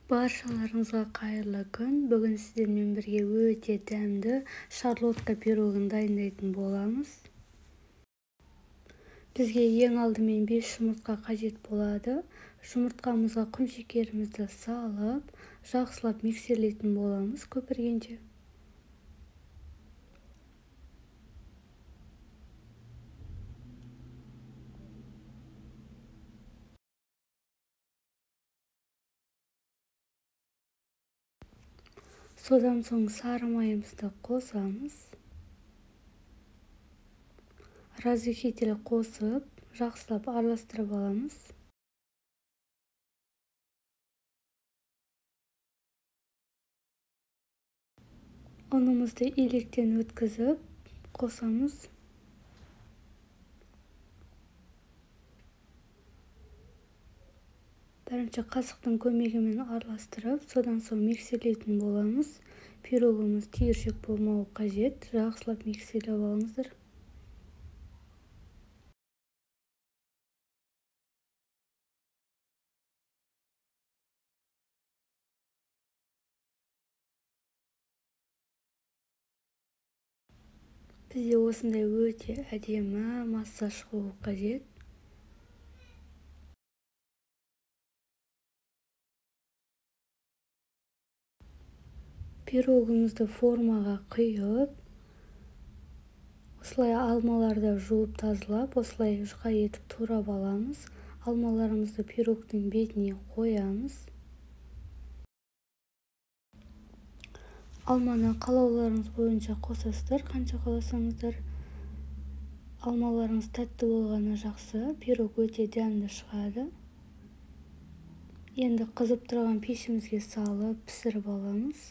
Баршаларыңызға қайырлы күн. Бүгін сіздермен бірге өте дәмді шарлотка пирогын дайындайтын боламыз. Бізге ең алдымен 5 жұмыртқа қажет болады. Жұмыртқамызға құмшекерімізді салып, жақсылап миксерлейтін боламыз көпіргенше. Содан соң сары майымызды қосамыз. Разрыхитель қосып, жақсылап араластырып аламыз. Ұнымызды електен өткізіп қосамыз. Бірінші қасықтың көмегімен араластырып, содан соң миксерлейтін боламыз. Пирогымыз түйіршік болмауы қажет. Жақсылап миксерлеп алыңыздар. Бізде осындай өте әдемі масса шығуы қажет. Пирогымызды формаға құйып, осылай алмаларды жуып тазалап, осылай жұқа етіп турап аламыз. Алмаларымызды пирогтың бетіне қоямыз. Алманы қалауларыңыз бойынша қосасыздар, қанша қаласаңыздар. Алмаларыңыз тәтті болғаны жақсы, пирог өте дәмді шығады. Енді қызып тұрған пешімізге салып пісіріп аламыз.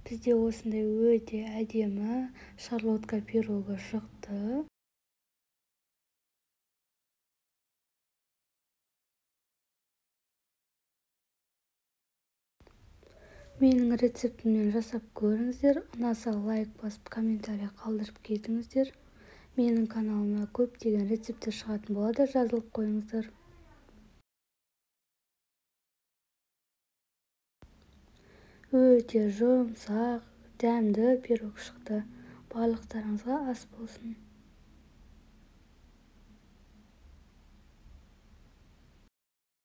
Бізде осындай өте әдемі шарлотка пирогы шықты. Менің рецептіммен жасап көріңіздер. Ұнаса лайк басып, комментарий қалдырып кетіңіздер. Менің каналыма көптеген рецептер шығатын болады, жазылып қойыңыздар. Өте жұмсақ, дәмді пирог шықты. Барлықтарыңызға ас болсын.